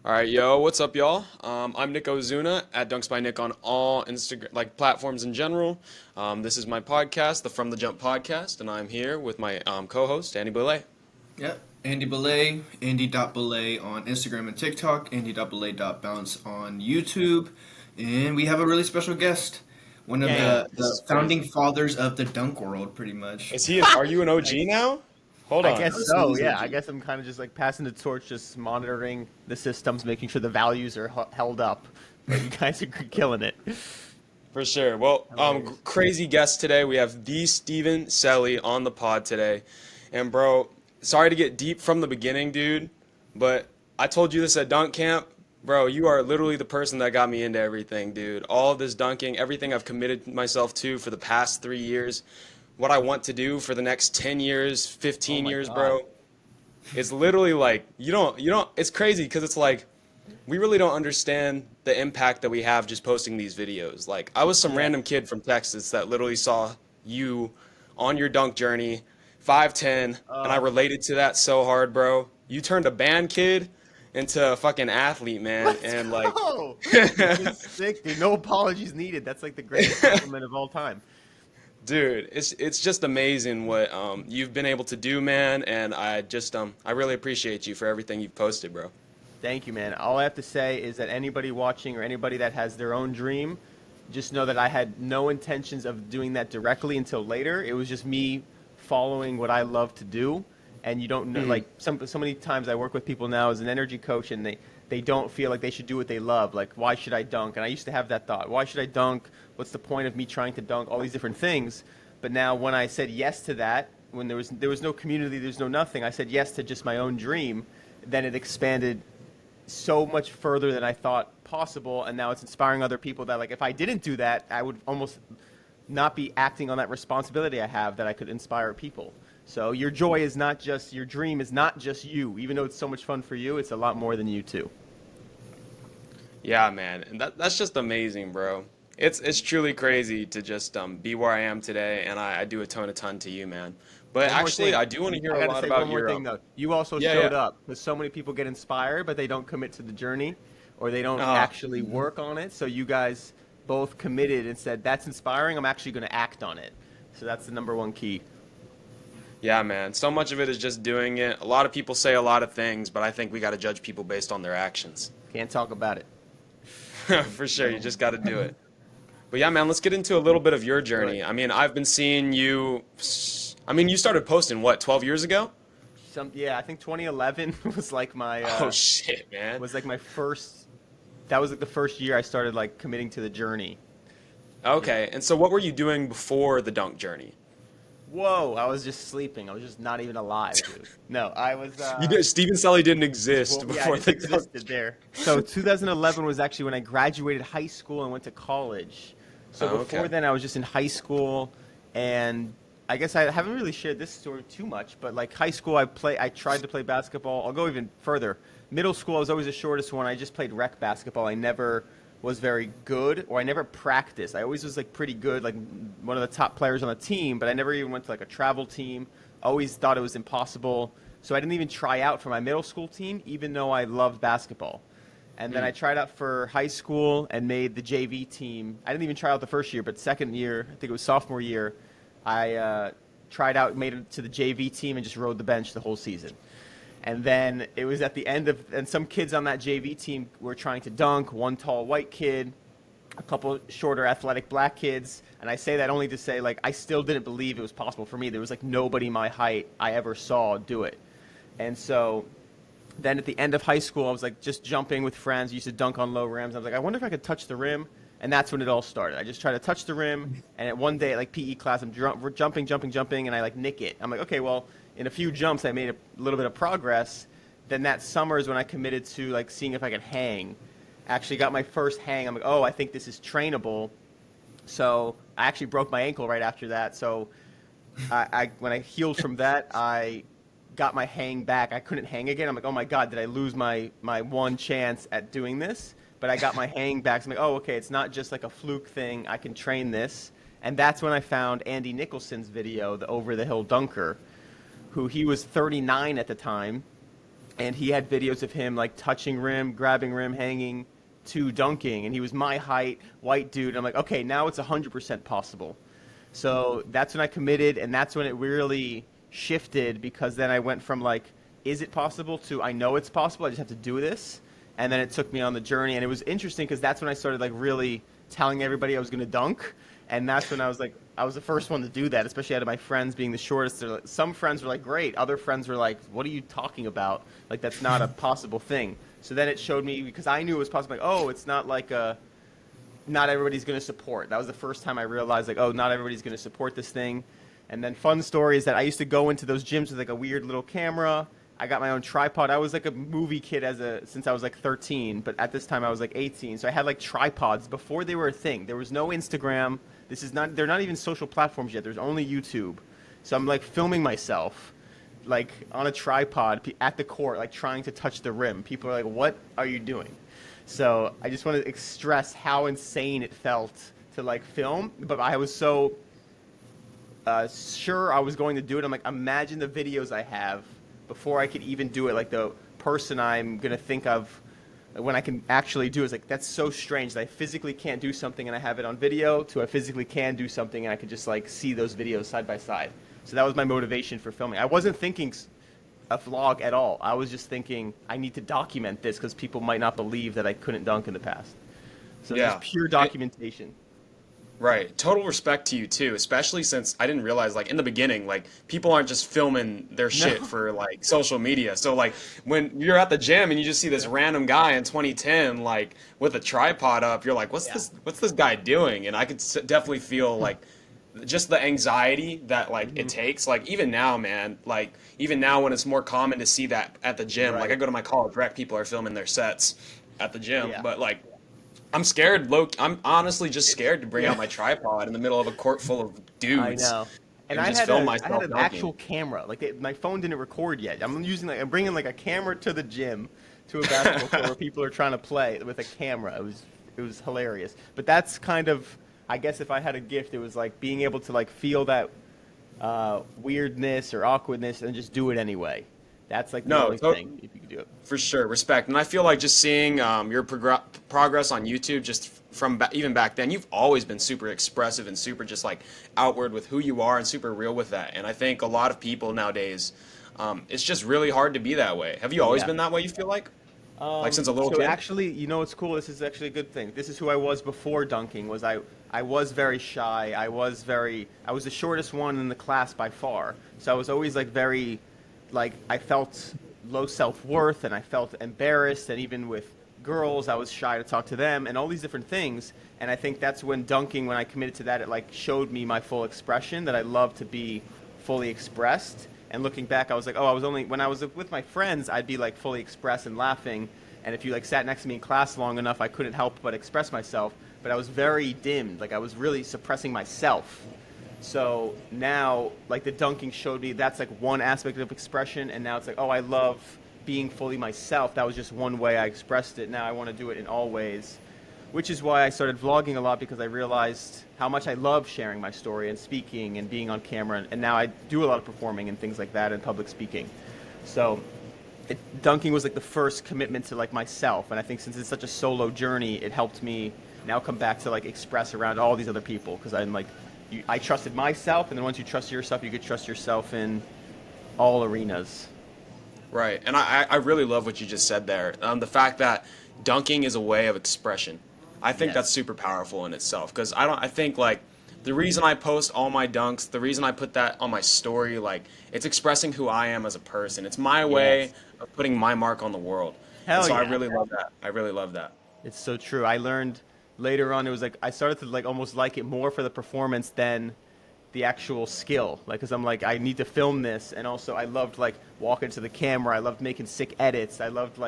All right, yo, what's up, y'all? I'm Nick Ozuna at Dunks by Nick on all Instagram platforms in general. This is my podcast, the From the Jump podcast, and I'm here with my co-host Andy Belay. Yep. Andy Belay, Andy.Belay on Instagram and TikTok, Andy.Belay.Bounce on YouTube. And we have a really special guest. One of Man, this the is founding crazy. fathers of the dunk world, pretty much. Are you an OG Nice. now? Hold I on. guess I would say so. he's Yeah, I OG. guess I'm kind of just like passing the torch, just monitoring the systems, making sure the values are held up. But you guys are killing it. For sure. Well, Hilarious. crazy guest today. We have the Steven Celi on the pod today. And bro, sorry to get deep from the beginning, dude, but I told you this at dunk camp. Bro, you are literally the person that got me into everything, dude. All of this dunking, everything I've committed myself to for the past 3 years, what I want to do for the next 10 years, Oh 15 my years, God. bro. It's literally like it's crazy because it's like we really don't understand the impact that we have just posting these videos. Like I was some Yeah. random kid from Texas that literally saw you on your dunk journey, 5'10", and I Uh, related to that so hard, bro. You turned a band kid into a fucking athlete, man, let's and like go. This is sick, dude. No apologies needed. That's like the greatest compliment of all time. dude, it's just amazing what you've been able to do, man, and I really appreciate you for everything you've posted, bro. Thank you, man. All I have to say is that anybody watching or anybody that has their own dream, just know that I had no intentions of doing that directly until later. It was just me following what I love to do. And you don't know, Mhm. like so many times I work with people now as an energy coach, and they don't feel like they should do what they love. Like, why should I dunk? And I used to have that thought. Why should I dunk? What's the point of me trying to dunk? All these different things. But now when I said yes to that, when there was no community, there's no nothing. I said yes to just my own dream. Then it expanded so much further than I thought possible, and now it's inspiring other people that like if I didn't do that, I would almost not be acting on that responsibility I have that I could inspire people. So your joy is not just your dream is not just you. Even though it's so much fun for you, it's a lot more than you too. Yeah, man, and that's just amazing, bro. It's truly crazy to just be where I am today, and I do atone a ton to you, man. But One more actually, thing. I do want to hear I a got to lot say one about more your thing though. You also yeah, showed yeah. up because so many people get inspired, but they don't commit to the journey, or they don't Uh, actually work on it. So you guys both committed and said, "That's inspiring. I'm actually going to act on it." So that's the number one key. yeah, man. So much of it is just doing it. A lot of people say a lot of things, but I think we got to judge people based on their actions. Can't talk about it. For sure, you just got to do it. But yeah, man, let's get into a little bit of your Do it. journey. I mean, I've been seeing you. I mean, you started posting what, 12 years ago? Yeah, I think 2011 was like my Oh shit, man. first. That was like the first year I started like committing to the journey. Yeah. Okay, and so what were you doing before the dunk journey? Whoa, I was just sleeping. I was just not even alive, dude. No, I was. You did. Steven Celi didn't Well, exist yeah, I before just the dunk. existed there. So 2011 was actually when I graduated high school and went to college. So Oh, before okay. then, I was just in high school, and I guess I haven't really shared this story too much. But like high school, I tried to play basketball. I'll go even further. Middle school, I was always the shortest one. I just played rec basketball. I never was very good, or I never practiced. I always was like pretty good, like one of the top players on the team. But I never even went to like a travel team. Always thought it was impossible. So I didn't even try out for my middle school team, even though I loved basketball. And then I Mm. tried out for high school and made the JV team. I didn't even try out the first year, but second year, I think it was sophomore year, I tried out, made it to the JV team, and just rode the bench the whole season. And then it was at the end of, and some kids on that JV team were trying to dunk. One tall white kid, a couple shorter athletic black kids. And I say that only to say, like, I still didn't believe it was possible for me. There was like nobody my height I ever saw do it. And so then at the end of high school, I was like just jumping with friends. Used to dunk on low rims. I was like, I wonder if I could touch the rim. And that's when it all started. I just tried to touch the rim. And at one day, at like PE class, we're jumping, and I like nick it. I'm like, okay, well, in a few jumps, I made a little bit of progress. Then that summer is when I committed to like seeing if I could hang. Actually got my first hang. I'm like, oh, I think this is trainable. So I actually broke my ankle right after that. So I when I healed from that, I got my hang back. I couldn't hang again. I'm like, oh my god, did I lose my one chance at doing this? But I got my hang back. So I'm like, oh okay, it's not just like a fluke thing. I can train this. And that's when I found Andy Nicholson's video, the over the hill dunker, who he was 39 at the time, and he had videos of him like touching rim, grabbing rim, hanging to dunking, and he was my height, white dude. I'm like, okay, now it's 100% possible. So that's when I committed, and that's when it really shifted, because then I went from like, is it possible, to I know it's possible, I just have to do this. And then it took me on the journey, and it was interesting because that's when I started like really telling everybody I was going to dunk. And that's when I was like, I was the first one to do that, especially out of my friends being the shortest. Like, some friends were like, great. Other friends were like, what are you talking about? Like, that's not a possible thing. So then it showed me, because I knew it was possible, like, oh, it's not like not everybody's going to support. That was the first time I realized, like, oh, not everybody's going to support this thing. And then fun story is that I used to go into those gyms with like a weird little camera. I got my own tripod. I was like a movie kid since I was like 13, but at this time I was like 18. So I had like tripods before they were a thing. There was no Instagram. They're not even social platforms yet. There's only YouTube. So I'm like filming myself like on a tripod at the court, like trying to touch the rim. People are like, what are you doing? So I just want to stress how insane it felt to like film, but I was so sure I was going to do it. I'm like, imagine the videos I have before I could even do it. Like the person I'm going to think of when I can actually do it is like, that's so strange that I physically can't do something and I have it on video, to I physically can do something and I could just like see those videos side by side. So that was my motivation for filming. I wasn't thinking a vlog at all. I was just thinking I need to document this because people might not believe that I couldn't dunk in the past. So Yeah. just pure documentation. Right. Total respect to you too, especially since I didn't realize like in the beginning, like people aren't just filming their shit for like social media. So like when you're at the gym and you just see this random guy in 2010 like with a tripod up, you're like, what's this guy doing? And I could definitely feel like just the anxiety that like it takes. Like even now, man, like even now when it's more common to see that at the gym, like I Right. go to my college rec, people are filming their sets at the gym, Yeah. but like I'm scared, I'm honestly just scared to bring out my tripod in the middle of a court full of I dudes know. And and I just had film I had myself an dunking. actual camera. Like my phone didn't record yet. I'm bringing like a camera to the gym, to a basketball court where people are trying to play with a camera. It was hilarious. But that's kind of, I guess if I had a gift, it was like being able to like feel that weirdness or awkwardness and just do it anyway. That's like the No, only thing if you could do it. for sure, respect. And I feel like just seeing your progress on YouTube, just from even back then, you've always been super expressive and super just like outward with who you are and super real with that. And I think a lot of people nowadays, it's just really hard to be that way. Have you always Yeah. been that way, you feel like since a little So kid? actually, you know what's cool? This is actually a good thing. This is who I was before dunking. I was very shy. I was the shortest one in the class by far. So I was always like very, like I felt low self-worth and I felt embarrassed, and even with girls I was shy to talk to them and all these different things. And I think that's when dunking, when I committed to that, it like showed me my full expression, that I love to be fully expressed. And looking back, I was like, oh, I was only, when I was with my friends, I'd be like fully expressed and laughing. And if you like sat next to me in class long enough, I couldn't help but express myself. But I was very dimmed. Like I was really suppressing myself. So now, like the dunking showed me that's like one aspect of expression. And now it's like, oh, I love being fully myself. That was just one way I expressed it. Now I want to do it in all ways, which is why I started vlogging a lot, because I realized how much I love sharing my story and speaking and being on camera. And now I do a lot of performing and things like that and public speaking. So dunking was like the first commitment to like myself. And I think since it's such a solo journey, it helped me now come back to like express around all these other people, because I'm like, I trusted myself. And then once you trust yourself, you could trust yourself in all arenas. Right. And I really love what you just said there. The fact that dunking is a way of expression. I think that's Yes. super powerful in itself, because I think like the reason I post all my dunks, the reason I put that on my story, like it's expressing who I am as a person. It's my way Yes. of putting my mark on the world. And Hell so I yeah. really love that. I really love that. It's so true. I learned later on, it was like I started to like almost like it more for the performance than the actual skill. Like, because I'm like, I need to film this. And also I loved like walking to the camera. I loved making sick edits. I loved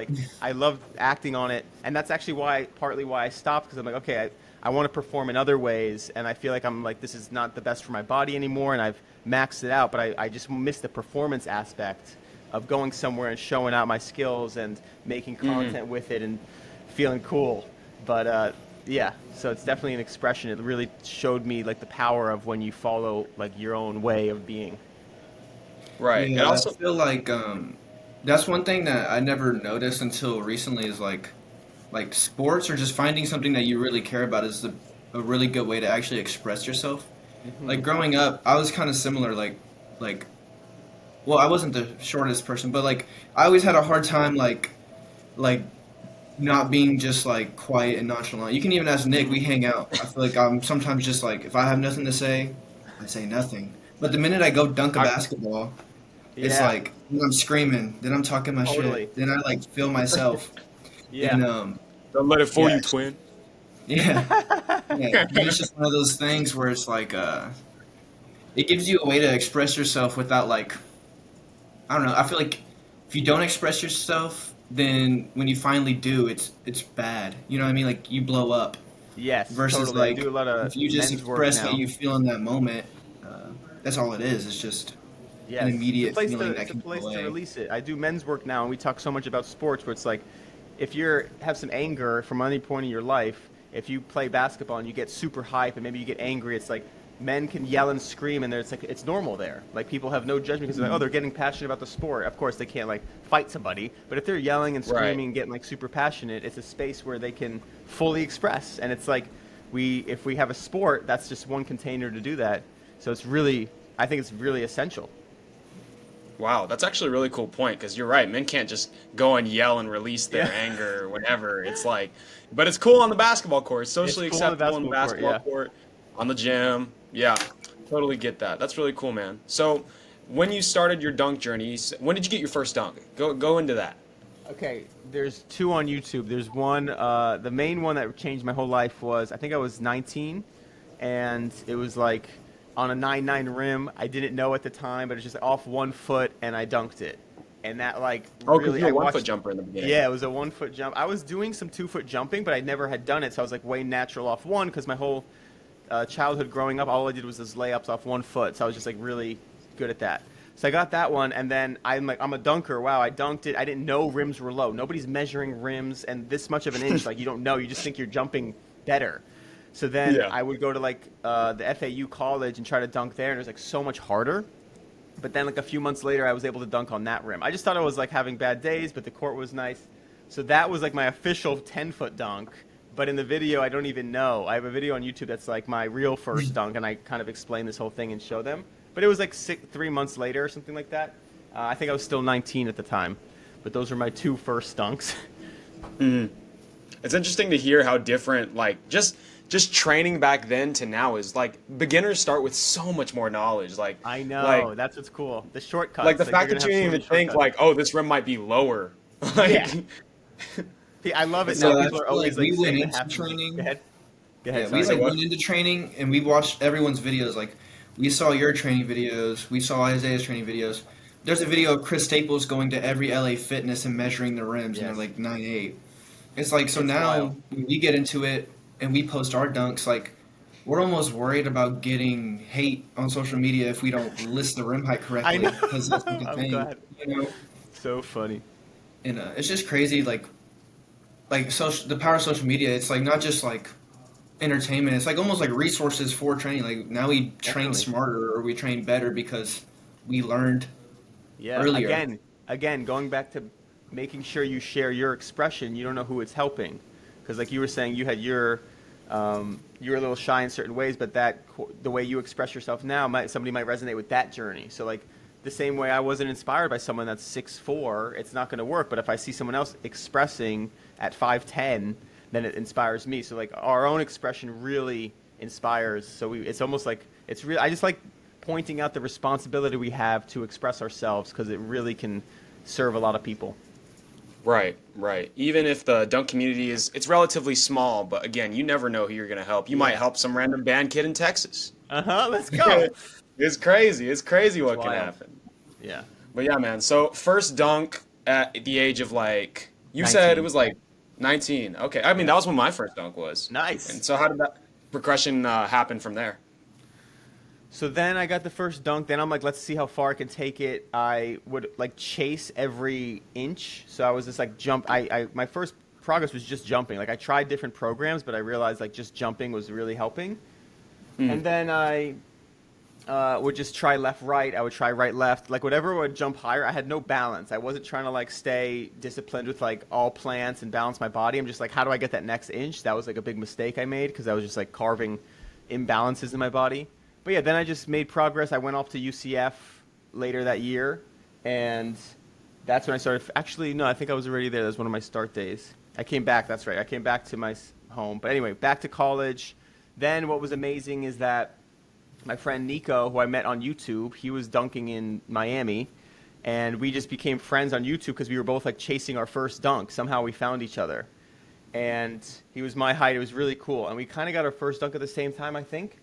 acting on it. And that's actually partly why I stopped, because I'm like, okay, I want to perform in other ways. And I feel like I'm like, this is not the best for my body anymore. And I've maxed it out, but I just miss the performance aspect of going somewhere and showing out my skills and making content with it and feeling cool. But yeah, so it's definitely an expression. It really showed me like the power of when you follow like your own way of being. Right. And Yeah, I also, feel like That's one thing that I never noticed until recently is like sports or just finding something that you really care about is a really good way to actually express yourself. Hmm. Like growing up, I was kind of similar. Like well, I wasn't the shortest person, but like I always had a hard time like not being just like quiet and nonchalant. You can even ask Nick. We hang out. I feel like I'm sometimes just like if I have nothing to say, I say nothing. But the minute I go dunk a I, basketball, it's Yeah, like then I'm screaming, then I'm talking my totally. shit, then I like feel myself, Yeah. and don't let it fool yeah, you, twin. yeah, yeah. And it's just one of those things where it's like it gives you a way to express yourself without like I don't know. I feel like if you don't express yourself, then when you finally do, it's bad. You know what I mean? Like you blow up. Yes, Versus totally. I do like a lot of if you just men's work express how now. you feel in that moment, that's all it is. It's just an Yes, immediate feeling it's that a can go place to away. release it. I do men's work now, and we talk so much about sports, where it's like, if you're have some anger from any point in your life, if you play basketball and you get super hype and maybe you get angry, it's like men can yell and scream, and it's like it's normal there. Like people have no judgment because they're like, oh, they're getting passionate about the sport. Of course, they can't like fight somebody, but if they're yelling and Right. screaming and getting like super passionate, it's a space where they can fully express. And it's like if we have a sport, that's just one container to do that. So it's really, I think it's really essential. Wow, that's actually a really cool point because you're right. Men can't just go and yell and release Yeah. their anger whenever. It's like, but it's cool on the basketball court. It's It's socially cool on the acceptable on the basketball court, basketball yeah. court, on the gym. Yeah, totally get that. That's really cool, man. So, when you started your dunk journey, when did you get your first dunk? Go into that. Okay, there's two on YouTube. There's one, the main one that changed my whole life was I think I was 19, and it was like on a 9-9 rim. I didn't know at the time, but it's just off 1 foot, and I dunked it. And that like Oh, because really, you're I a 1 foot watched. jumper in the beginning. Yeah, it was a 1 foot jump. I was doing some 2 foot jumping, but I never had done it, so I was like way natural off one because my whole childhood growing up, all I did was just layups off 1 foot. So I was just like really good at that. So I got that one, and then I'm like, I'm a dunker. Wow, I dunked it. I didn't know rims were low. Nobody's measuring rims, and this much of an inch, like you don't know. You just think you're jumping better. So then Yeah. I would go to like the FAU college and try to dunk there, and it was like so much harder. But then like a few months later, I was able to dunk on that rim. I just thought I was like having bad days, but the court was nice. So that was like my official 10-foot dunk. But in the video, I don't even know. I have a video on YouTube that's like my real first dunk, and I kind of explain this whole thing and show them. But it was like 3 months later or something like that. I think I was still 19 at the time. But those are my two first dunks. It's interesting to hear how different, like, just training back then to now is like beginners start with so much more knowledge. I Like, know. That's what's cool. The shortcuts. like the Like they're fact gonna that you have so didn't many even think shortcuts. like, oh, this rim might be lower. Yeah. Like, I love it So now. I People feel are always like like we went saying the into half. Go training. ahead. Go Yeah, ahead. we Sorry. say like what? went into training and we watched everyone's videos. Like we saw your training videos, we saw Isaiah's training videos. There's a video of Chris Staples going to every LA Fitness and measuring the rims, and they're Yes. like 9'8". It's like so It's wild. now when we get into it and we post our dunks, like we're almost worried about getting hate on social media if we don't list the rim height I correctly know. because that's like a I'm thing, glad. you know. So funny. And it's just crazy, like social the power of social media. It's like not just like entertainment. It's like almost like resources for training. Like now we train Definitely. smarter or we train better because we learned Yeah. earlier. Again, going back to making sure you share your expression. You don't know who it's helping, because like you were saying, you had you're a little shy in certain ways, but the way you express yourself now, somebody might resonate with that journey. So like the same way I wasn't inspired by someone that's 6'4", it's not going to work. But if I see someone else expressing at 5'10", then it inspires me. So like our own expression really inspires. So it's almost like it's real. I just like pointing out the responsibility we have to express ourselves because it really can serve a lot of people. Right, right. Even if the dunk community it's relatively small, but again, you never know who you're gonna help. You might Yeah. help some random band kid in Texas. Let's go. It's crazy. It's crazy It's what can wild. happen. Yeah. But yeah, man. So first dunk at the age of like you said it 19. was like 19. Okay, I mean Yeah. that was when my first dunk was. Nice. And so how did that progression happen from there? So then I got the first dunk. Then I'm like, let's see how far I can take it. I would like chase every inch. So I was just like jump. My first progress was just jumping. Like I tried different programs, but I realized like just jumping was really helping. And then would just try left, right. I would try right, left. Like whatever would jump higher, I had no balance. I wasn't trying to like stay disciplined with like all plants and balance my body. I'm just like, how do I get that next inch? That was like a big mistake I made because I was just like carving imbalances in my body. But yeah, then I just made progress. I went off to UCF later that year, and that's when I started. Actually, no, I think I was already there. That was one of my start days. I came back. That's right. I came back to my home. But anyway, back to college. Then what was amazing is that my friend Nico, who I met on YouTube, he was dunking in Miami, and we just became friends on YouTube because we were both like chasing our first dunk. Somehow we found each other, and he was my height. It was really cool, and we kind of got our first dunk at the same time, I think.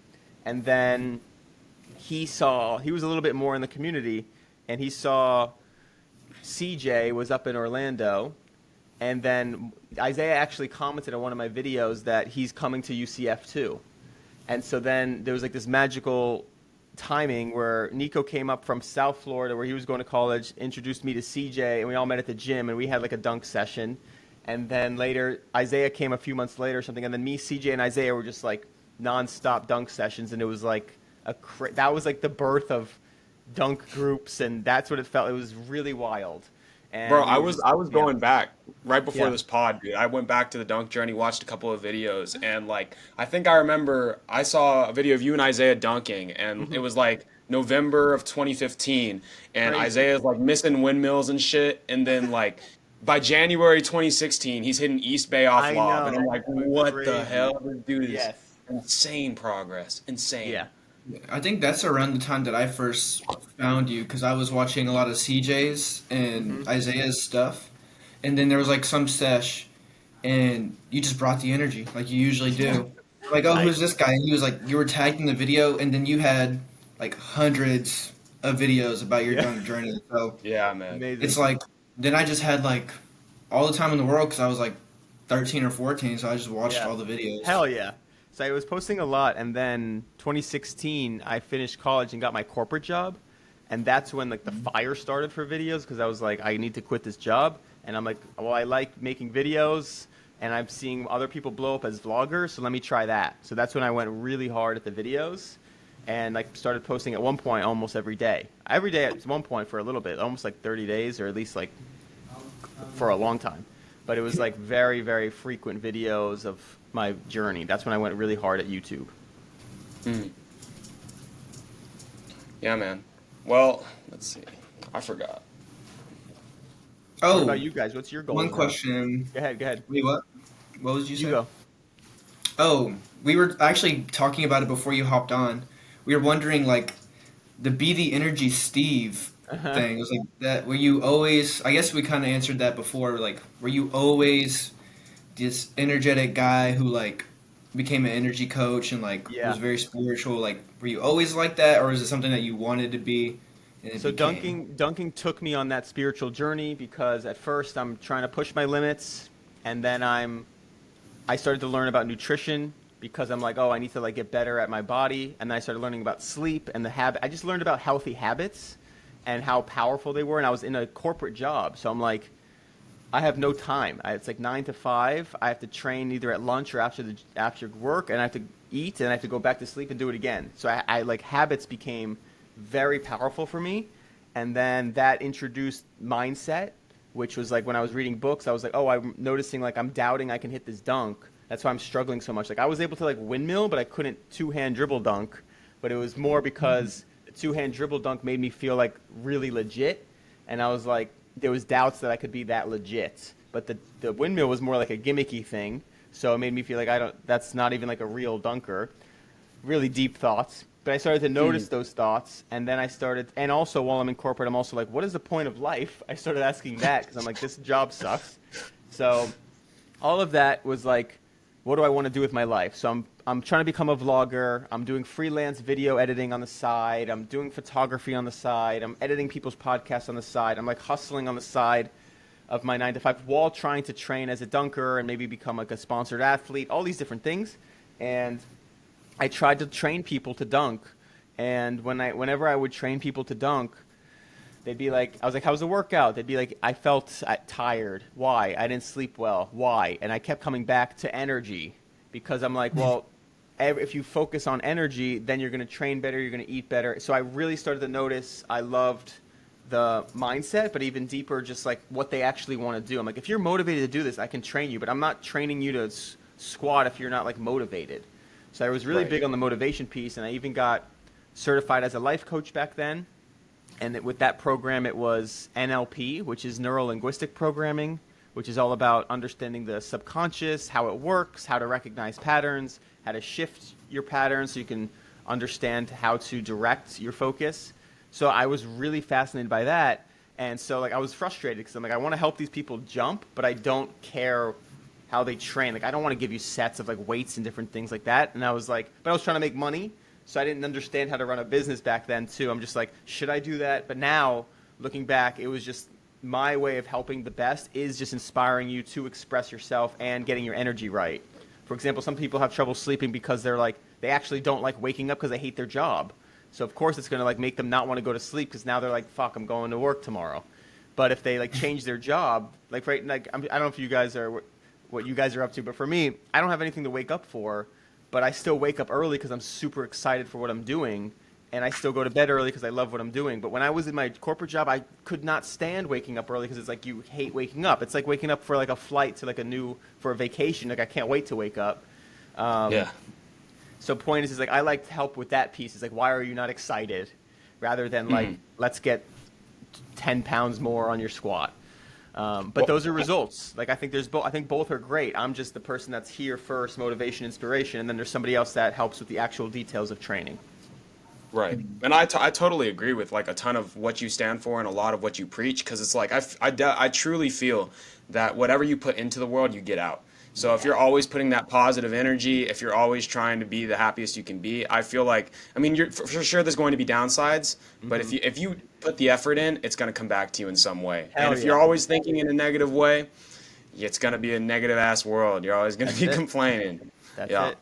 And then he was a little bit more in the community, and he saw CJ was up in Orlando, and then Isaiah actually commented on one of my videos that he's coming to UCF too. And so then there was like this magical timing where Nico came up from South Florida where he was going to college, introduced me to CJ, and we all met at the gym, and we had like a dunk session. And then later, Isaiah came a few months later or something, and then me, CJ, and Isaiah were just like nonstop dunk sessions, and it was like that was like the birth of dunk groups, and that's what it felt. It was really wild. And Bro, I was going yeah. back right before Yeah. this pod, dude. I went back to the dunk journey, watched a couple of videos, and like I think I remember I saw a video of you and Isaiah dunking, and it was like November of 2015, and Crazy. Isaiah's like missing windmills and shit, and then like by January 2016, he's hitting East Bay off I lob, and know. I'm like, what the Crazy. hell? This dude is Yes. insane progress, insane. Yeah. I think that's around the time that I first found you because I was watching a lot of CJ's and Isaiah's stuff, and then there was like some sesh, and you just brought the energy like you usually do. Like, oh, who's this guy? And he was like, you were tagged in the video, and then you had like hundreds of videos about your Yeah. dunk journey. So Yeah, man. Amazing. it's like then I just had like all the time in the world because I was like 13 or 14, so I just watched Yeah. all the videos. Hell yeah. So I was posting a lot, and then 2016, I finished college and got my corporate job, and that's when like the fire started for videos because I was like, I need to quit this job, and I'm like, well, I like making videos, and I'm seeing other people blow up as vloggers, so let me try that. So that's when I went really hard at the videos, and like started posting at one point almost every day at one point for a little bit, almost like 30 days or at least like for a long time. But it was like very, very frequent videos of my journey. That's when I went really hard at YouTube. Yeah, man. Well, let's see. I forgot. What Oh, about you guys? What's your goal? one question. Go ahead. Wait, what? What was you You saying? go. Oh, we were actually talking about it before you hopped on. We were wondering, like, the Be the Energy Steve thing. It was like that. Were you always? I guess we kind of answered that before. Like, were you always this energetic guy who like became an energy coach and like Yeah. was very spiritual? Like, were you always like that, or is it something that you wanted to be? And it So became? dunking took me on that spiritual journey because at first I'm trying to push my limits, and then I started to learn about nutrition because I'm like, oh, I need to like get better at my body, and then I started learning about sleep and the habit. I just learned about healthy habits and how powerful they were, and I was in a corporate job, so I'm like, I have no time. It's like 9 to 5. I have to train either at lunch or after work, and I have to eat, and I have to go back to sleep and do it again. So I like habits became very powerful for me, and then that introduced mindset, which was like when I was reading books, I was like, oh, I'm noticing like I'm doubting I can hit this dunk. That's why I'm struggling so much. Like I was able to like windmill, but I couldn't two-hand dribble dunk. But it was more because the two-hand dribble dunk made me feel like really legit, and I was like, there was doubts that I could be that legit. But the windmill was more like a gimmicky thing, so it made me feel like that's not even like a real dunker. Really deep thoughts. But I started to notice those thoughts, and then I started, and also while I'm in corporate, I'm also like, what is the point of life? I started asking that because I'm like, this job sucks. So all of that was like, what do I want to do with my life? So I'm trying to become a vlogger. I'm doing freelance video editing on the side. I'm doing photography on the side. I'm editing people's podcasts on the side. I'm like hustling on the side of my 9 to 5 while trying to train as a dunker and maybe become like a sponsored athlete, all these different things. And I tried to train people to dunk, and whenever I would train people to dunk, they'd be like, I was like, how's the workout? They'd be like, I felt tired. Why? I didn't sleep well. Why? And I kept coming back to energy because I'm like, well, if you focus on energy, then you're going to train better, you're going to eat better. So I really started to notice I loved the mindset, but even deeper, just like what they actually want to do. I'm like, if you're motivated to do this, I can train you, but I'm not training you to squat if you're not like motivated. So I was really big on the motivation piece, and I even got certified as a life coach back then. And with that program, it was NLP, which is neuro-linguistic programming, which is all about understanding the subconscious, how it works, how to recognize patterns, how to shift your patterns so you can understand how to direct your focus. So I was really fascinated by that. And so like I was frustrated because I'm like, I want to help these people jump, but I don't care how they train. Like I don't want to give you sets of like weights and different things like that. And I was like, but I was trying to make money. So I didn't understand how to run a business back then too. I'm just like, should I do that? But now looking back, it was just my way of helping the best is just inspiring you to express yourself and getting your energy right. For example, some people have trouble sleeping because they actually don't like waking up because they hate their job. So of course it's going to like make them not want to go to sleep because now they're like, fuck, I'm going to work tomorrow. But if they like change their job, like right, like I don't know if you guys are what you guys are up to, but for me, I don't have anything to wake up for, but I still wake up early because I'm super excited for what I'm doing. And I still go to bed early because I love what I'm doing. But when I was in my corporate job, I could not stand waking up early because it's like you hate waking up. It's like waking up for like a flight to like for a vacation. Like I can't wait to wake up. Yeah. So point is like I like to help with that piece. It's like, why are you not excited? Rather than like, let's get 10 pounds more on your squat. But those are results. Like I think I think both are great. I'm just the person that's here first, motivation, inspiration. And then there's somebody else that helps with the actual details of training. Right. And I totally agree with like a ton of what you stand for and a lot of what you preach, because it's like I truly feel that whatever you put into the world, you get out. So if you're always putting that positive energy, if you're always trying to be the happiest you can be, I feel like, I mean, for sure there's going to be downsides, but if you put the effort in, it's going to come back to you in some way. Hell And if yeah. you're always thinking in a negative way, it's going to be a negative ass world. You're always going to be complaining. That's Yeah. it.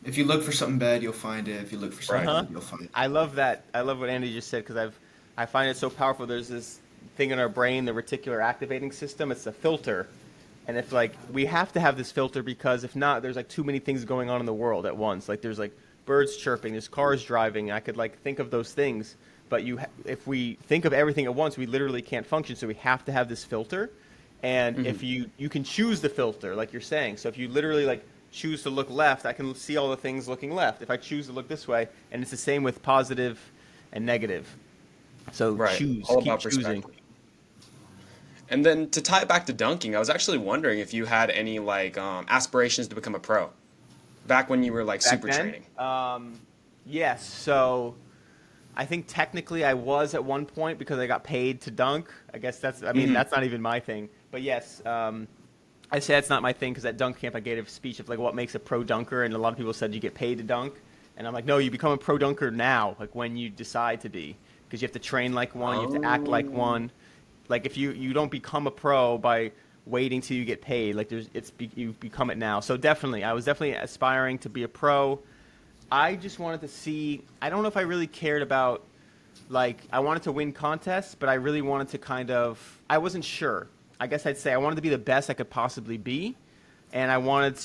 If you look for something bad, you'll find it. If you look for something good, you'll find it. I love that. I love what Andy just said because I find it so powerful. There's this thing in our brain, the reticular activating system. It's a filter, and if like we have to have this filter because if not, there's like too many things going on in the world at once. Like there's like birds chirping, there's cars driving. I could like think of those things, but if we think of everything at once, we literally can't function. So we have to have this filter, and if you can choose the filter, like you're saying. So if you literally like choose to look left, I can see all the things looking left. If I choose to look this way, and it's the same with positive and negative. So choose, All keep about choosing. perspective. And then to tie it back to dunking, I was actually wondering if you had any like aspirations to become a pro back when you were like Back super then, training. Yes. So I think technically I was at one point because I got paid to dunk. I guess that's not even my thing. But yes, I say that's not my thing because at dunk camp I gave a speech of like what makes a pro dunker, and a lot of people said you get paid to dunk, and I'm like, no, you become a pro dunker now, like when you decide to be, because you have to train like one, you have to act like one. Like if you don't become a pro by waiting till you get paid, like you become it now. So definitely, I was definitely aspiring to be a pro. I just wanted to see. I don't know if I really cared about like I wanted to win contests, but I really wanted to I wasn't sure. I guess I'd say I wanted to be the best I could possibly be, and I wanted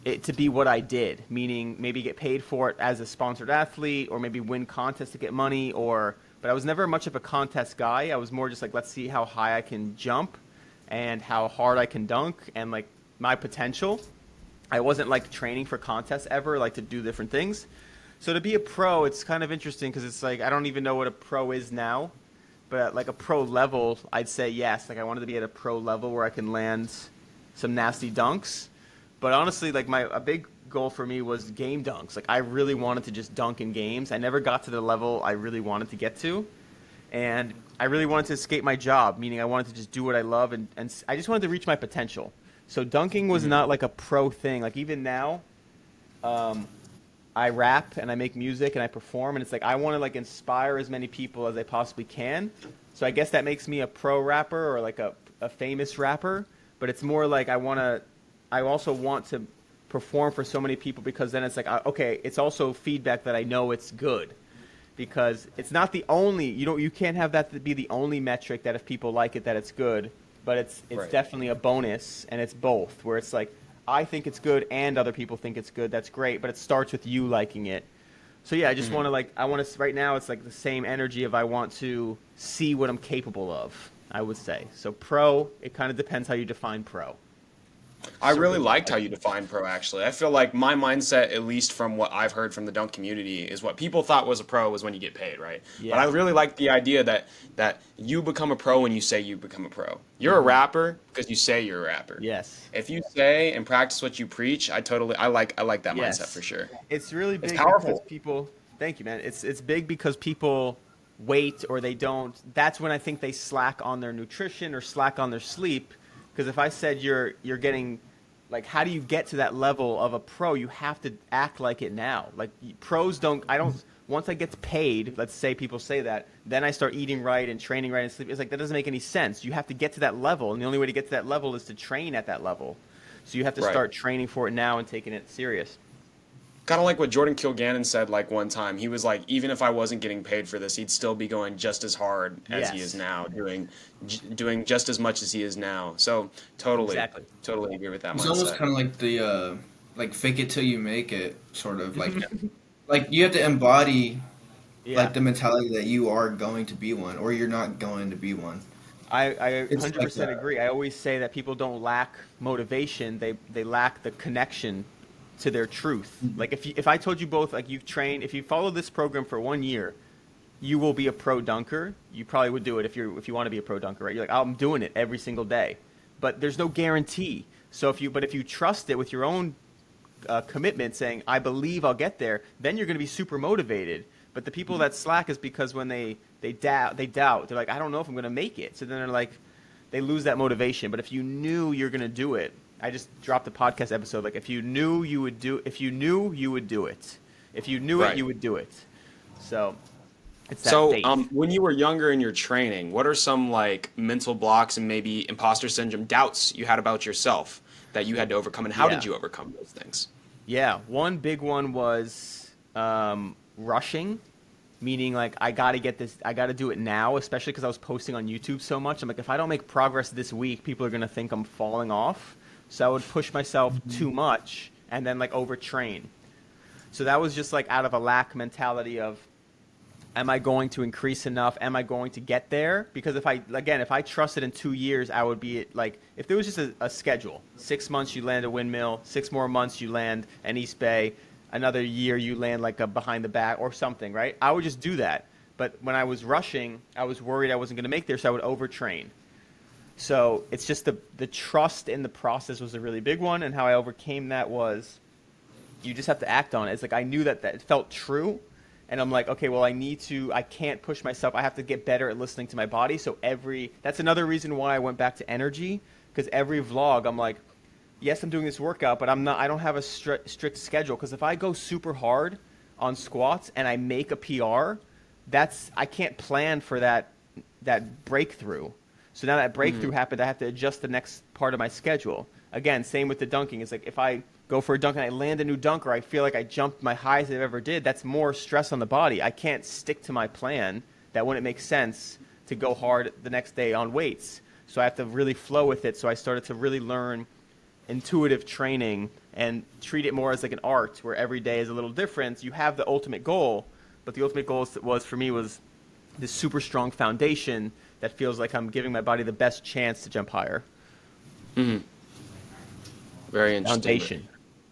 it to be what I did, meaning maybe get paid for it as a sponsored athlete, or maybe win contests to get money, but I was never much of a contest guy. I was more just like, let's see how high I can jump and how hard I can dunk and like my potential. I wasn't like training for contests ever, like to do different things. So to be a pro, it's kind of interesting because it's like I don't even know what a pro is now. But at like a pro level, I'd say yes. Like I wanted to be at a pro level where I can land some nasty dunks. But honestly, like a big goal for me was game dunks. Like I really wanted to just dunk in games. I never got to the level I really wanted to get to. And I really wanted to escape my job, meaning I wanted to just do what I love. And I just wanted to reach my potential. So dunking was not like a pro thing. Like even now, I rap and I make music and I perform, and it's like I want to like inspire as many people as I possibly can. So I guess that makes me a pro rapper or like a famous rapper, but it's more like I also want to perform for so many people because then it's like okay, it's also feedback that I know it's good. Because it's not the only you can't have that to be the only metric that if people like it that it's good, but it's definitely a bonus, and it's both where it's like I think it's good and other people think it's good, that's great, but it starts with you liking it. So yeah, I just want to right now it's like the same energy of I want to see what I'm capable of, I would say. So pro, it kind of depends how you define pro. I really liked how you defined pro, actually. I feel like my mindset, at least from what I've heard from the dunk community, is what people thought was a pro was when you get paid, right? But I Yeah. really like the idea that you become a pro when you say you become a pro. You're a rapper because you say you're a rapper. Yes. If you say and practice what you preach, I like that mindset Yes. for sure. It's really It's big because powerful. people, thank you, man. It's big because people wait or they don't. That's when I think they slack on their nutrition or slack on their sleep. Because if I said you're getting, like, how do you get to that level of a pro? You have to act like it now. Like pros don't. I don't. Once I get paid, let's say people say that, then I start eating right and training right and sleep. It's like that doesn't make any sense. You have to get to that level, and the only way to get to that level is to train at that level. So you have to Right. start training for it now and taking it serious. Kind of like what Jordan Kilgannon said like one time. He was like, even if I wasn't getting paid for this, he'd still be going just as hard as he Yes. is now, doing just as much as he is now. So totally, Exactly. totally agree with that It's almost mindset. kind of like the like fake it till you make it sort of like you have to embody Yeah. like the mentality that you are going to be one or you're not going to be one. I It's like 100% agree. I always say that people don't lack motivation; they lack the connection to their truth. Like if I told you both, like you've trained, if you follow this program for 1 year, you will be a pro dunker. You probably would do it if you want to be a pro dunker, right? You're like, I'm doing it every single day, but there's no guarantee. So if you trust it with your own commitment, saying I believe I'll get there, then you're going to be super motivated. But the people that slack is because when they doubt, they're like, I don't know if I'm going to make it. So then they're like, they lose that motivation. But if you knew you're going to do it, I just dropped a podcast episode. Like if you knew you would do, if you knew you would do it, if you knew it, Right. you would do it. So it's that So, faith. when you were younger in your training, what are some like mental blocks and maybe imposter syndrome doubts you had about yourself that you had to overcome, and how Yeah. did you overcome those things? Yeah, one big one was rushing, meaning like I got to get this, I got to do it now, especially because I was posting on YouTube so much. I'm like, if I don't make progress this week, people are going to think I'm falling off. So I would push myself too much and then like overtrain. So that was just like out of a lack mentality of, am I going to increase enough? Am I going to get there? Because if I trusted in 2 years, I would be like, if there was just a schedule, 6 months you land a windmill, 6 more months you land an East Bay, another year you land like a behind the back or something, right? I would just do that. But when I was rushing, I was worried I wasn't going to make there, so I would overtrain. So it's just the trust in the process was a really big one, and how I overcame that was you just have to act on it. It's like I knew that it felt true, and I'm like, okay, well, I can't push myself. I have to get better at listening to my body. So that's another reason why I went back to energy, because every vlog I'm like, yes, I'm doing this workout, but I don't have a strict schedule, because if I go super hard on squats and I make a PR, I can't plan for that breakthrough. So now that breakthrough happened, I have to adjust the next part of my schedule. Again, same with the dunking. It's like if I go for a dunk and I land a new dunker, I feel like I jumped my highest I've ever did. That's more stress on the body. I can't stick to my plan. That wouldn't make sense to go hard the next day on weights. So I have to really flow with it. So I started to really learn intuitive training and treat it more as like an art, where every day is a little different. You have the ultimate goal, but the ultimate goal was for me was this super strong foundation that feels like I'm giving my body the best chance to jump higher. Very interesting. Foundation.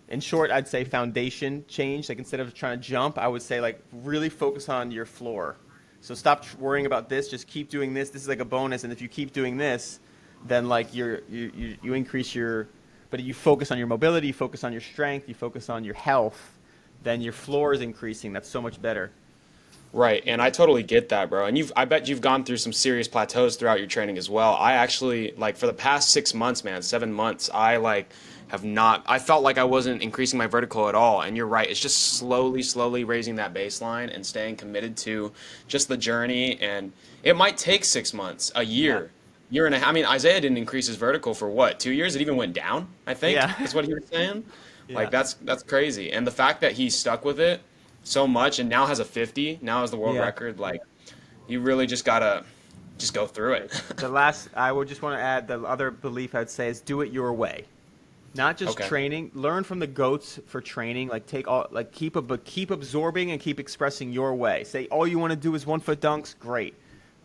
In short, I'd say foundation change. Like instead of trying to jump, I would say like really focus on your floor. So stop worrying about this. Just keep doing this. This is like a bonus, and if you keep doing this, then like you increase your. But you focus on your mobility, you focus on your strength, you focus on your health, then your floor is increasing. That's so much better. Right, and I totally get that, bro. And I bet you've gone through some serious plateaus throughout your training as well. I actually, like, for the past 6 months, man, 7 months, I felt like I wasn't increasing my vertical at all. And you're right, it's just slowly raising that baseline and staying committed to just the journey. And it might take 6 months, a year, year and a half. I mean, Isaiah didn't increase his vertical for what, 2 years? It even went down, I think, Yeah. is what he was saying. Yeah. Like, that's crazy. And the fact that he stuck with it so much and now has a 50, now has the world Yeah. record, like, you really just gotta go through it. I would just want to add the other belief I'd say is do it your way. Not just Okay. training. Learn from the goats for training. Like take all, like keep absorbing and keep expressing your way. Say all you want to do is 1 foot dunks, great.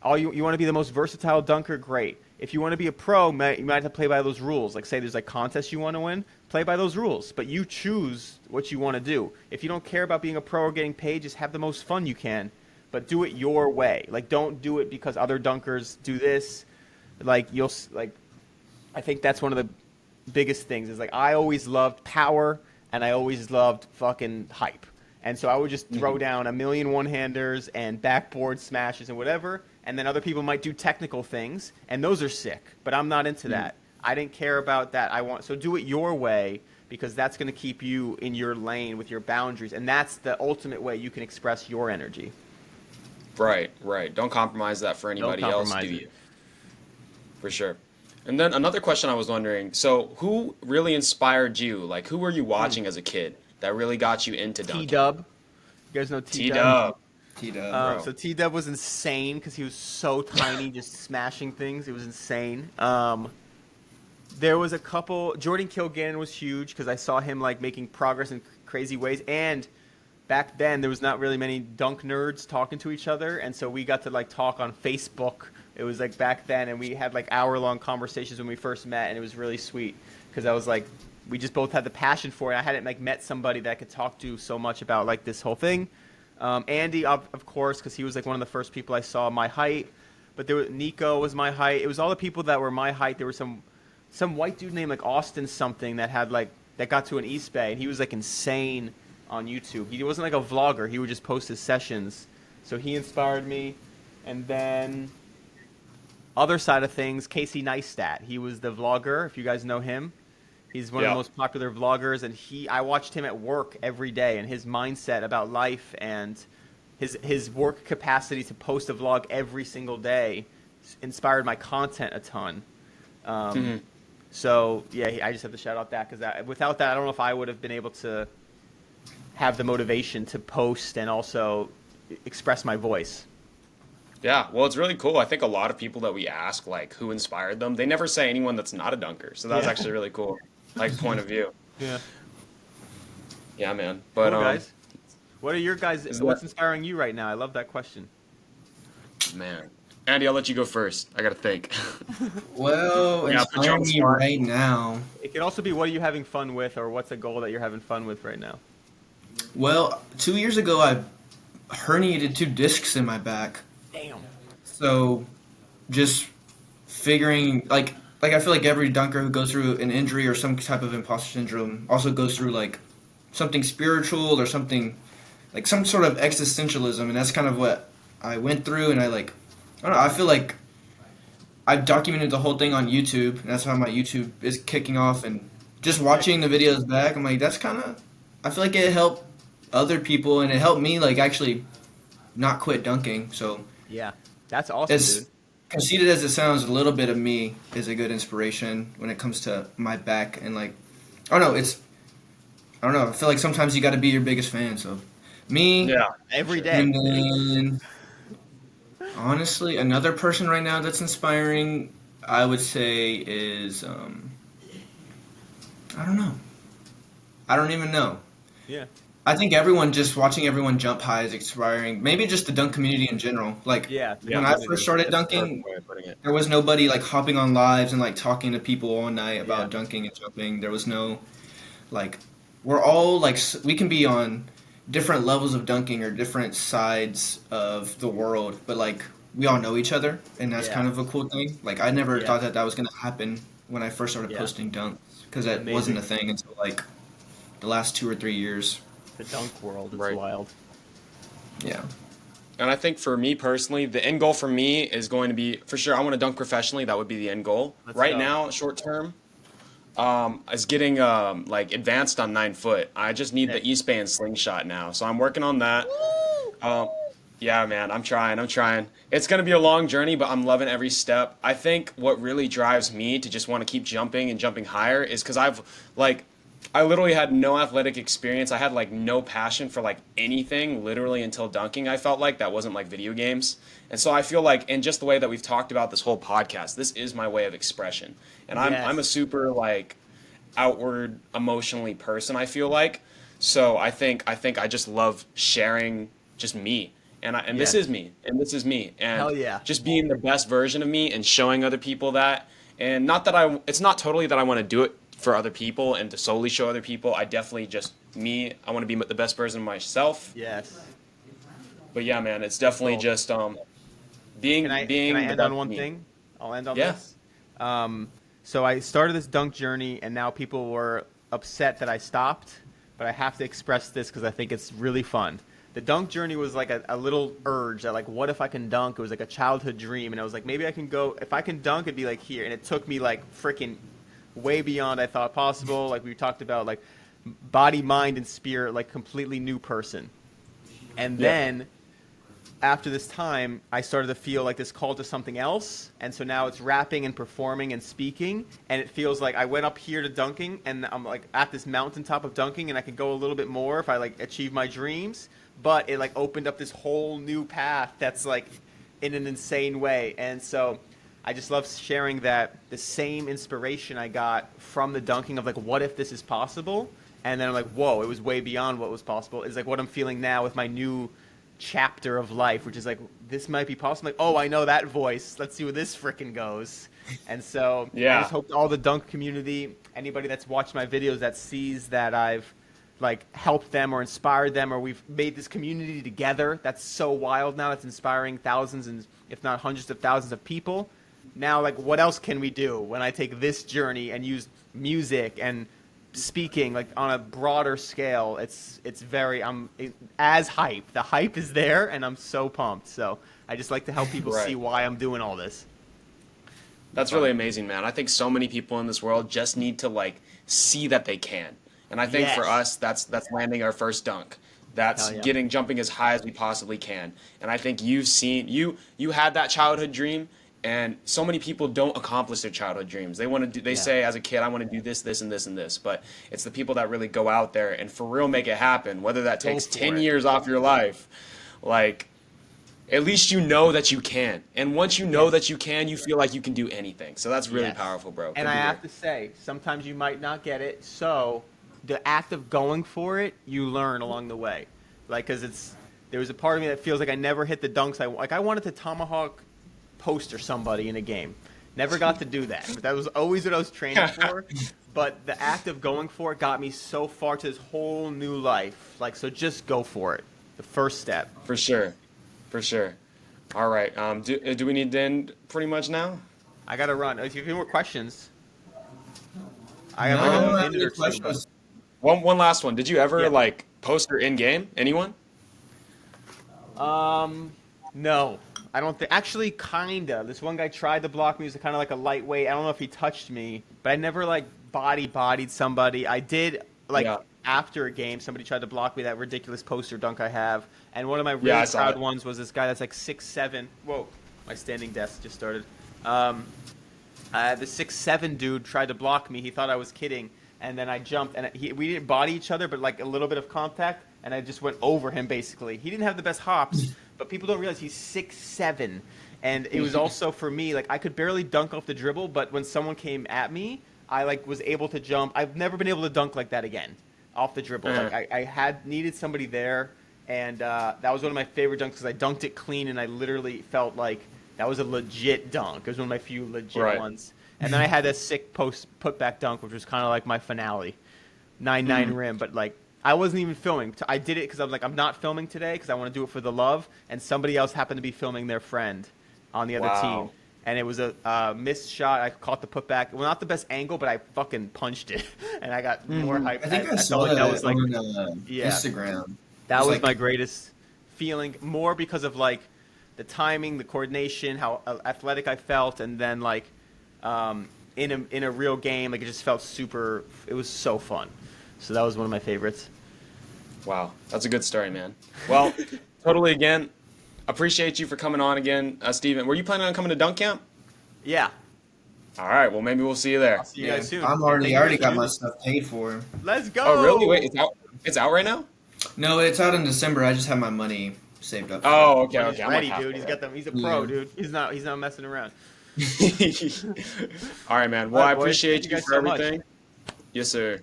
All you want to be the most versatile dunker, great. If you want to be a pro, you might have to play by those rules. Like say there's like contests you want to win, play by those rules. But you choose what you want to do. If you don't care about being a pro or getting paid, just have the most fun you can. But do it your way. Like don't do it because other dunkers do this. Like I think that's one of the biggest things is like I always loved power and I always loved fucking hype. And so I would just throw down a million one-handers and backboard smashes and whatever, and then other people might do technical things, and those are sick. But I'm not into that. I didn't care about that. So do it your way because that's going to keep you in your lane with your boundaries, and that's the ultimate way you can express your energy. Right, right. Don't compromise that for anybody Don't else, compromise do it. you? For sure. And then another question I was wondering, so who really inspired you? Like, who were you watching as a kid that really got you into dunking? T-Dub. You guys know T-Dub? T-Dub. T-Dub. Bro. So T-Dub was insane because he was so tiny, just smashing things. It was insane. There was a couple. Jordan Kilgannon was huge because I saw him like making progress in crazy ways. And back then, there was not really many dunk nerds talking to each other, and so we got to like talk on Facebook. It was like back then, and we had like hour-long conversations when we first met, and it was really sweet because I was like, we just both had the passion for it. I hadn't like met somebody that I could talk to so much about like this whole thing. Andy, of course, because he was like one of the first people I saw my height. But Nico was my height. It was all the people that were my height. There was some white dude named like Austin something that had like that got to an East Bay, and he was like insane on YouTube. He wasn't like a vlogger. He would just post his sessions. So he inspired me, and then. Other side of things, Casey Neistat. He was the vlogger, if you guys know him. He's one of the most popular vloggers, and I watched him at work every day, and his mindset about life and his work capacity to post a vlog every single day inspired my content a ton. So, yeah, I just have to shout out that, because without that, I don't know if I would have been able to have the motivation to post and also express my voice. Yeah, well, it's really cool. I think a lot of people that we ask, like, who inspired them, they never say anyone that's not a dunker. So that was actually really cool, like, point of view. Yeah. Yeah, man. But, cool, guys. What are your guys? Is What's that- inspiring you right now? I love that question. Man. Andy, I'll let you go first. I got to think. Well, Yeah, put you on inspiring the me spot. right now. It could also be what are you having fun with, or what's a goal that you're having fun with right now. Well, 2 years ago, I herniated 2 discs in my back. Damn. So, just figuring I feel like every dunker who goes through an injury or some type of imposter syndrome also goes through like something spiritual or something like some sort of existentialism, and that's kind of what I went through. And I don't know. I feel like I've documented the whole thing on YouTube, and that's how my YouTube is kicking off. And just watching the videos back, I'm like, that's kind of. I feel like it helped other people, and it helped me like actually not quit dunking. So. Yeah, that's awesome, As dude. conceited as it sounds, a little bit of me is a good inspiration when it comes to my back and like, I don't know. I feel like sometimes you got to be your biggest fan. So, me, Yeah. Every day. and then honestly, another person right now that's inspiring, I would say is I don't know. I don't even know. Yeah. I think just watching everyone jump high is inspiring. Maybe just the dunk community in general. Like Yeah. when I first started That's a dunking, perfect way of putting it. there was nobody like hopping on lives and like talking to people all night about Yeah. dunking and jumping. There was no like we're all like we can be on different levels of dunking or different sides of the world, but like we all know each other, and that's Yeah. kind of a cool thing. Like I never Yeah. thought that was gonna happen when I first started Yeah. posting dunks because that Amazing. wasn't a thing until like the last 2 or 3 years. The dunk world is Right. wild. Yeah. And I think for me personally, the end goal for me is going to be, for sure, I want to dunk professionally. That would be the end goal. Let's Right go. now, short term, is getting like advanced on 9 foot. I just need the East Bay and slingshot now. So I'm working on that. Yeah, man, I'm trying. It's going to be a long journey, but I'm loving every step. I think what really drives me to just want to keep jumping and jumping higher is because I literally had no athletic experience. I had like no passion for like anything literally until dunking. I felt like that wasn't like video games. And so I feel like, and just the way that we've talked about this whole podcast, this is my way of expression. And I'm a Yes. super like outward emotionally person, I feel like. So I think I just love sharing just me. And this Yes. is me. And this is me. And Hell yeah. just being the best version of me and showing other people that. And not that I it's not totally that I want to do it for other people and to solely show other people. I definitely just me, I want to be the best version of myself. Yes. But yeah, man, it's definitely Cool. just Can I being the end on best one me. thing? I'll end on Yeah. this. So I started this dunk journey, and now people were upset that I stopped. But I have to express this because I think it's really fun. The dunk journey was like a little urge that like, what if I can dunk? It was like a childhood dream, and I was like, maybe I can go. If I can dunk, it'd be like here. And it took me like freaking way beyond I thought possible. Like we talked about, like body, mind, and spirit, like completely new person. And Yeah. then after this time, I started to feel like this call to something else. And so now it's rapping and performing and speaking. And it feels like I went up here to dunking and I'm like at this mountaintop of dunking and I can go a little bit more if I like achieve my dreams. But it like opened up this whole new path that's like in an insane way. And so I just love sharing that the same inspiration I got from the dunking of like, what if this is possible? And then I'm like, whoa, it was way beyond what was possible. Is like what I'm feeling now with my new chapter of life, which is like, this might be possible. Like, oh, I know that voice. Let's see where this frickin' goes. And so I Yeah. just hope all the dunk community, anybody that's watched my videos that sees that I've like helped them or inspired them or we've made this community together. That's so wild now. It's inspiring thousands and if not hundreds of thousands of people. Now, like, what else can we do when I take this journey and use music and speaking like on a broader scale? It's very as hype. The hype is there, and I'm so pumped. So I just like to help people Right. see why I'm doing all this. That's really amazing, man. I think so many people in this world just need to like see that they can. And I think for Yes. us that's landing our first dunk. That's Hell yeah. getting jumping as high as we possibly can. And I think you've seen you had that childhood dream and so many people don't accomplish their childhood dreams. They want to do they Yeah. say as a kid I want to do this this and this and this, but it's the people that really go out there and for real make it happen, whether that Go takes for 10 it. years off your life. Like at least you know that you can. And once you know that you can, you feel like you can do anything. So that's really Yes. powerful, bro. And I have to say, sometimes you might not get it. So the act of going for it, you learn along the way. Like, because there was a part of me that feels like I never hit the dunks. I wanted to tomahawk poster somebody in a game. Never got to do that. But that was always what I was training for. But the act of going for it got me so far to this whole new life. Like, so just go for it. The first step. For sure. For sure. All right. Do we need to end pretty much now? I got to run. If you have any more questions, I No, have I like don't a have minute any or two. But questions. One last one. Did you ever Yeah. like poster in game? Anyone? No, I don't think. Actually, kinda. This one guy tried to block me. He was kind of like a lightweight. I don't know if he touched me, but I never like bodied somebody. I did like Yeah. after a game, somebody tried to block me that ridiculous poster dunk I have, and one of my really Yeah, I saw proud it. ones was this guy that's like 6'7". Whoa, my standing desk just started. The 6'7" dude tried to block me. He thought I was kidding, and then I jumped, and we didn't body each other, but like a little bit of contact, and I just went over him basically. He didn't have the best hops, but people don't realize he's 6'7", and it was also for me like I could barely dunk off the dribble, but when someone came at me, I like was able to jump. I've never been able to dunk like that again, off the dribble. Like I had needed somebody there, and that was one of my favorite dunks because I dunked it clean, and I literally felt like that was a legit dunk. It was one of my few legit Right. ones. And then I had a sick post putback dunk, which was kind of like my finale, 9-9 rim. But like I wasn't even filming. I did it because I'm like I'm not filming today because I want to do it for the love. And somebody else happened to be filming their friend on the other Wow. team. And it was a missed shot. I caught the putback. Well, not the best angle, but I fucking punched it, and I got more hype. I think I felt saw like that was like on yeah. Instagram. that It's was like- my greatest feeling. More because of like the timing, the coordination, how athletic I felt, and then like in a real game, like it just felt super. It was so fun. So that was one of my favorites. Wow, that's a good story, man. Well, totally again, appreciate you for coming on again, Steven. Were you planning on coming to dunk camp? Yeah. All right, well maybe we'll see you there. See you guys soon. I Thank already you for got the my news. stuff paid for. Let's go. Oh really? Wait, it's out right now? No, it's out in December. I just have my money saved up. Oh, okay, He's okay. I'm ready, like dude. He's got them. He's a pro, Yeah. dude. He's not messing around. All right, man. Well, All right, I boys. appreciate Thank you you guys for so much. everything. Yes, sir.